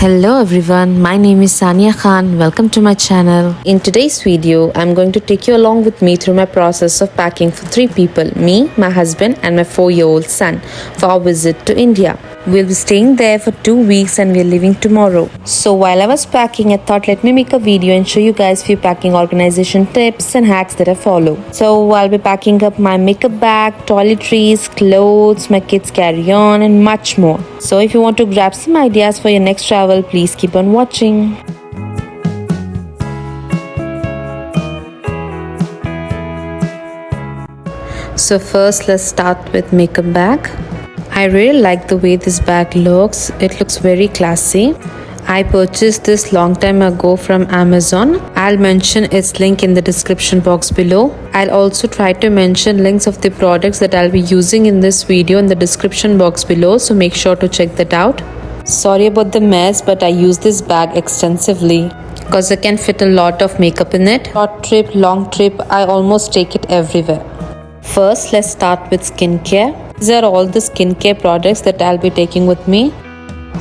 Hello everyone, my name is Sania Khan. Welcome to my channel. In today's video, I'm going to take you along with me through my process of packing for 3 people, me, my husband and my 4-year-old son, for our visit to India. We'll be staying there for 2 weeks and we're leaving tomorrow. So while I was packing, I thought let me make a video and show you guys few packing organization tips and hacks that I follow. So I'll be packing up my makeup bag, toiletries, clothes, my kids carry-on and much more. So if you want to grab some ideas for your next travel, please keep on watching. So first let's start with makeup bag. I really like the way this bag looks. It looks very classy. I purchased this long time ago from Amazon. I'll mention its link in the description box below. I'll also try to mention links of the products that I'll be using in this video in the description box below, so make sure to check that out. Sorry about the mess, but I use this bag extensively because I can fit a lot of makeup in it. Short trip, long trip, I almost take it everywhere. First, let's start with skincare. These are all the skincare products that I'll be taking with me.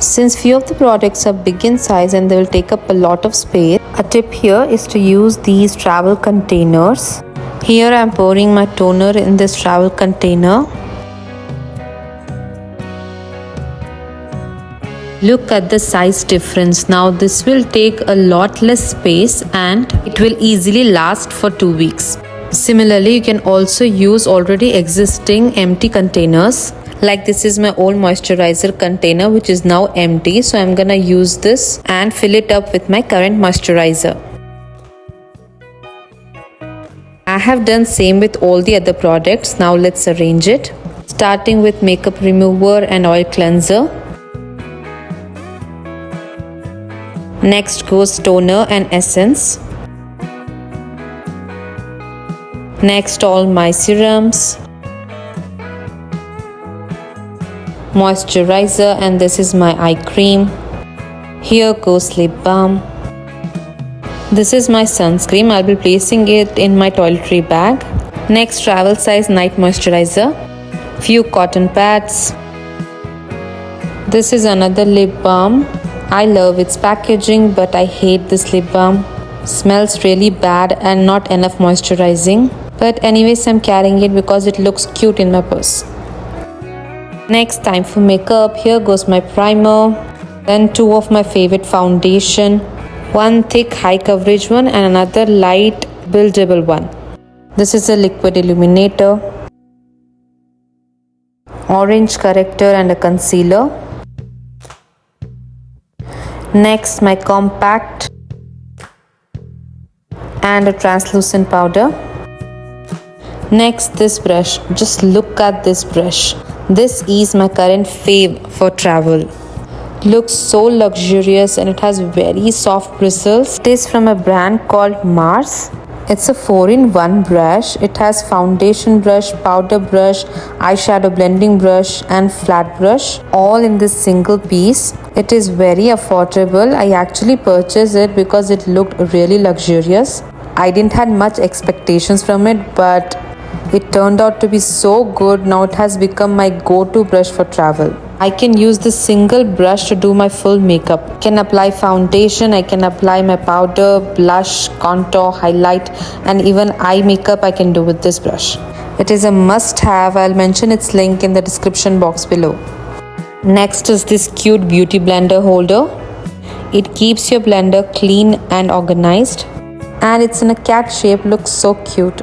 Since few of the products are big in size and they will take up a lot of space, a tip here is to use these travel containers. Here I'm pouring my toner in this travel container. Look at the size difference. Now this will take a lot less space and it will easily last for 2 weeks. Similarly, you can also use already existing empty containers. Like this is my old moisturizer container which is now empty. So I'm gonna use this and fill it up with my current moisturizer. I have done same with all the other products. Now let's arrange it. Starting with makeup remover and oil cleanser. Next goes toner and essence. Next all my serums, moisturizer, and this is my eye cream. Here goes lip balm. This is my sunscreen. I'll be placing it in my toiletry bag. Next travel size night moisturizer. Few cotton pads. This is another lip balm. I love its packaging but I hate this lip balm. Smells really bad and not enough moisturizing. But anyways, I'm carrying it because it looks cute in my purse. Next, time for makeup. Here goes my primer. Then 2 of my favorite foundation. One thick high coverage one and another light buildable one. This is a liquid illuminator. Orange corrector and a concealer. Next, my compact and a translucent powder. Next, this brush. Just look at this brush. This is my current fave for travel. Looks so luxurious and it has very soft bristles. It is from a brand called Mars. It's a 4-in-1 brush. It has foundation brush, powder brush, eyeshadow blending brush and flat brush all in this single piece. It is very affordable. I actually purchased it because it looked really luxurious. I didn't have much expectations from it, but it turned out to be so good. Now it has become my go-to brush for travel. I can use this single brush to do my full makeup. I can apply foundation, I can apply my powder, blush, contour, highlight and even eye makeup I can do with this brush. It is a must-have. I'll mention its link in the description box below. Next is this cute beauty blender holder. It keeps your blender clean and organized. And it's in a cat shape, looks so cute.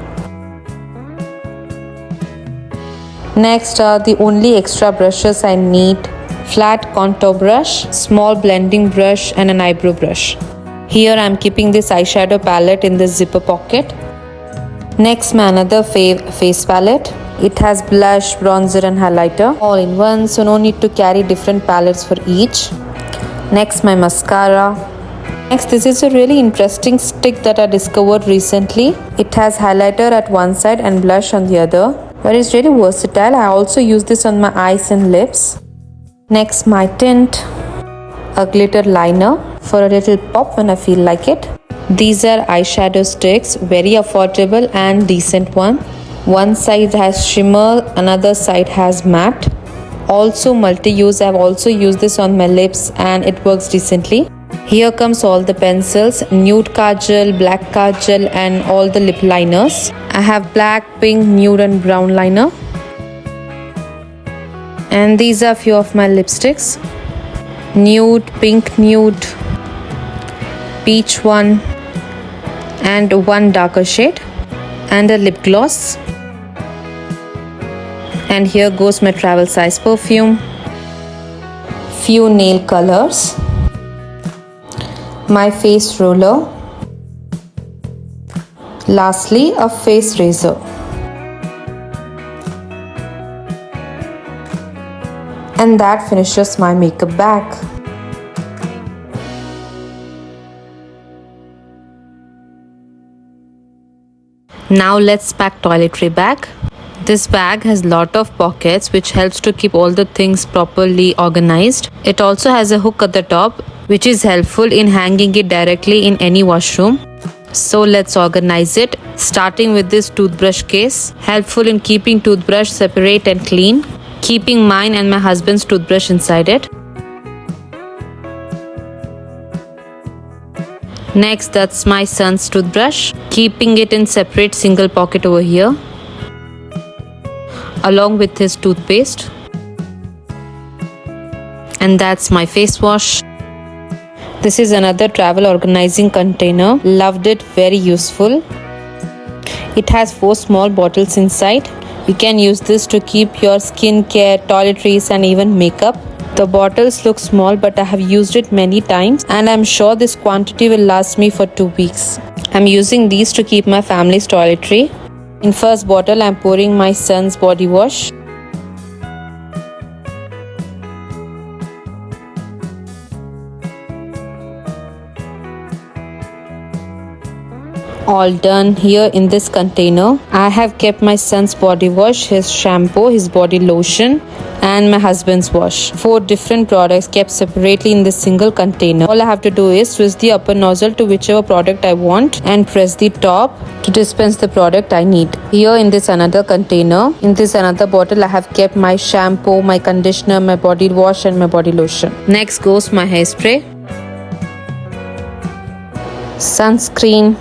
Next are the only extra brushes I need. Flat contour brush, small blending brush and an eyebrow brush. Here I am keeping this eyeshadow palette in the zipper pocket. Next, my another face palette. It has blush, bronzer and highlighter all in one, so no need to carry different palettes for each. Next, my mascara. Next, this is a really interesting stick that I discovered recently. It has highlighter at one side and blush on the other. But it's really versatile. I also use this on my eyes and lips. Next, my tint. A glitter liner for a little pop when I feel like it. These are eyeshadow sticks. Very affordable and decent one. One side has shimmer, another side has matte. Also multi-use. I've also used this on my lips and it works decently. Here comes all the pencils, nude kajal, black kajal and all the lip liners. I have black, pink, nude and brown liner. And these are few of my lipsticks. Nude, pink nude, peach one and one darker shade and a lip gloss. And here goes my travel size perfume. Few nail colors. My face roller. Lastly, a face razor. And that finishes my makeup bag. Now let's pack toiletry bag. This bag has lot of pockets which helps to keep all the things properly organized. It also has a hook at the top which is helpful in hanging it directly in any washroom. So let's organize it, starting with this toothbrush case, helpful in keeping toothbrush separate and clean, keeping mine and my husband's toothbrush inside it. Next, that's my son's toothbrush, keeping it in separate single pocket over here, along with his toothpaste. And that's my face wash. This is another travel organizing container. Loved it, very useful. It has 4 small bottles inside. You can use this to keep your skincare, toiletries and even makeup. The bottles look small but I have used it many times and I'm sure this quantity will last me for 2 weeks. I'm using these to keep my family's toiletry. In first bottle I'm pouring my son's body wash. All done. Here in this container I have kept my son's body wash, his shampoo, his body lotion and my husband's wash. 4 different products kept separately in this single container. All I have to do is twist the upper nozzle to whichever product I want and press the top to dispense the product I need. Here in this another container, in this another bottle I have kept my shampoo, my conditioner, my body wash and my body lotion. Next goes my hairspray, sunscreen,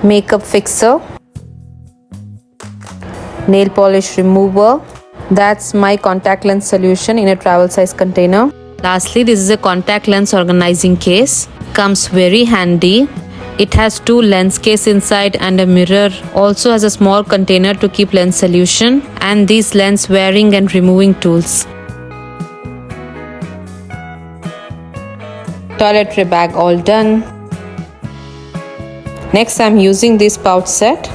makeup fixer, nail polish remover. That's my contact lens solution in a travel size container. Lastly, this is a contact lens organizing case. Comes very handy. It has 2 lens case inside and a mirror. Also has a small container to keep lens solution and these lens wearing and removing tools. Toiletry bag all done. Next I'm using this pouch set.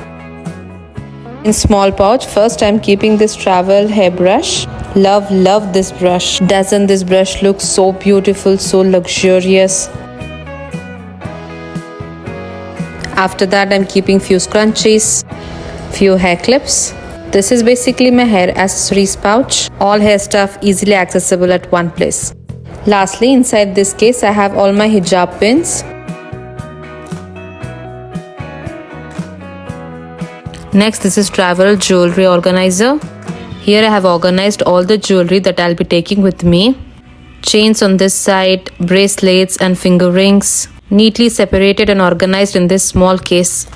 In small pouch, first I'm keeping this travel hairbrush. Love this brush. Doesn't this brush look so beautiful, so luxurious? After that I'm keeping few scrunchies, few hair clips. This is basically my hair accessories pouch. All hair stuff easily accessible at one place. Lastly, inside this case I have all my hijab pins. Next, this is travel jewelry organizer. Here I have organized all the jewelry that I'll be taking with me. Chains on this side, bracelets and finger rings, neatly separated and organized in this small case.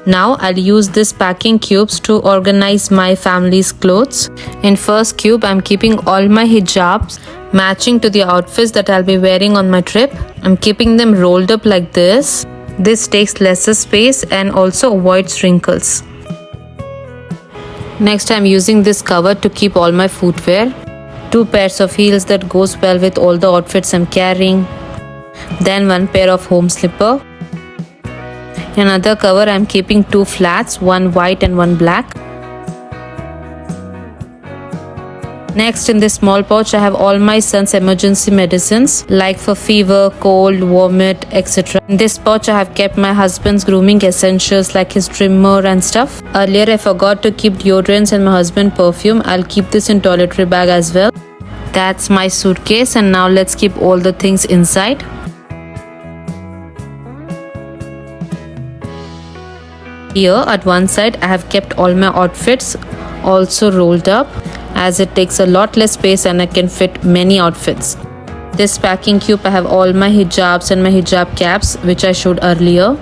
Now I'll use this packing cubes to organize my family's clothes. In first cube, I'm keeping all my hijabs matching to the outfits that I'll be wearing on my trip. I'm keeping them rolled up like this. This takes lesser space and also avoids wrinkles. Next, I'm using this cover to keep all my footwear. 2 pairs of heels that goes well with all the outfits I'm carrying. Then 1 pair of home slipper. In another cover, I'm keeping 2 flats, 1 white and 1 black. Next, in this small pouch, I have all my son's emergency medicines like for fever, cold, vomit, etc. In this pouch, I have kept my husband's grooming essentials like his trimmer and stuff. Earlier, I forgot to keep deodorants and my husband's perfume. I'll keep this in toiletry bag as well. That's my suitcase, and now let's keep all the things inside. Here at one side I have kept all my outfits also rolled up, as it takes a lot less space and I can fit many outfits. This packing cube I have all my hijabs and my hijab caps, which I showed earlier.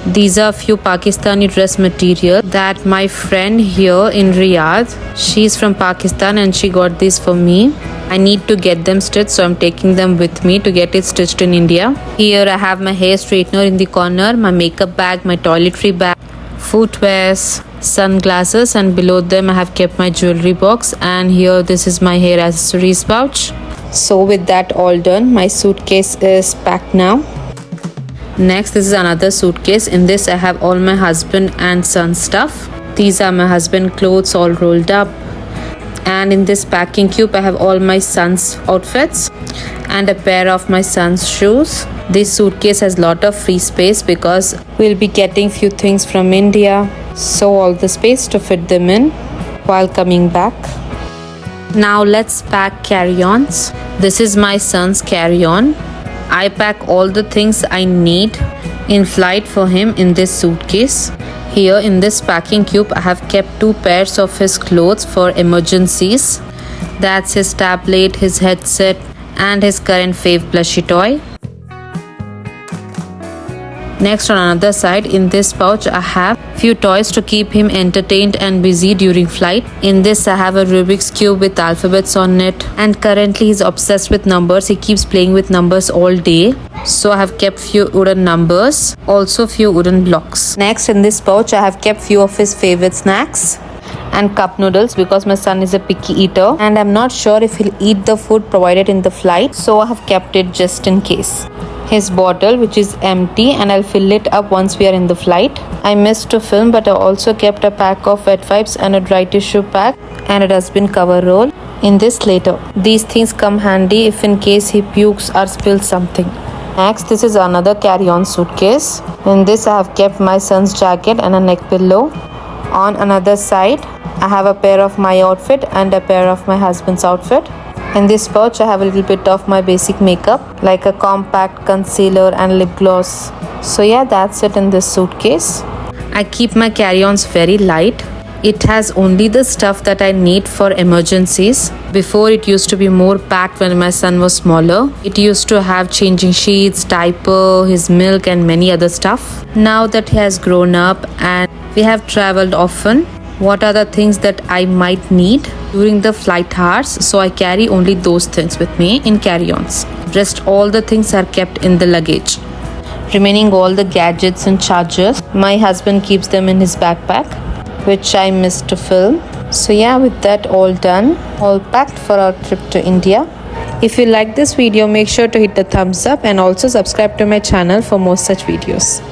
These are a few Pakistani dress material that my friend here in Riyadh, she's from Pakistan and she got these for me. I need to get them stitched, so I'm taking them with me to get it stitched in India. Here I have my hair straightener in the corner, my makeup bag, my toiletry bag, footwears, sunglasses, and below them I have kept my jewelry box, and here this is my hair accessories pouch. So with that all done, my suitcase is packed now. Next, this is another suitcase. In this I have all my husband and son stuff. These are my husband clothes all rolled up. And in this packing cube I have all my son's outfits and a pair of my son's shoes. This suitcase has lot of free space because we'll be getting few things from India, so all the space to fit them in while coming back. Now let's pack carry-ons. This is my son's carry-on. I pack all the things I need in flight for him in this suitcase. Here in this packing cube I have kept 2 pairs of his clothes for emergencies. That's his tablet, his headset, and his current fave plushie toy. Next, on another side, in this pouch I have few toys to keep him entertained and busy during flight. In this I have a Rubik's cube with alphabets on it, and currently he's obsessed with numbers. He keeps playing with numbers all day. So I have kept few wooden numbers, also few wooden blocks. Next, in this pouch I have kept few of his favorite snacks and cup noodles because my son is a picky eater and I'm not sure if he'll eat the food provided in the flight, so I have kept it just in case. His bottle, which is empty, and I'll fill it up once we are in the flight. I missed to film, but I also kept a pack of wet wipes and a dry tissue pack and a dustbin cover roll in this later. These things come handy if in case he pukes or spills something. Next, this is another carry-on suitcase. In this I have kept my son's jacket and a neck pillow. On another side I have a pair of my outfit and a pair of my husband's outfit. In this pouch I have a little bit of my basic makeup like a compact concealer and lip gloss. So yeah, that's it in this suitcase. I keep my carry-ons very light. It has only the stuff that I need for emergencies. Before, it used to be more packed when my son was smaller. It used to have changing sheets, diaper, his milk and many other stuff. Now that he has grown up and we have traveled often, what are the things that I might need during the flight hours? So I carry only those things with me in carry-ons. Rest all the things are kept in the luggage. Remaining all the gadgets and chargers, my husband keeps them in his backpack, which I missed to film. So yeah, with that all done, all packed for our trip to India. If you like this video, make sure to hit the thumbs up and also subscribe to my channel for more such videos.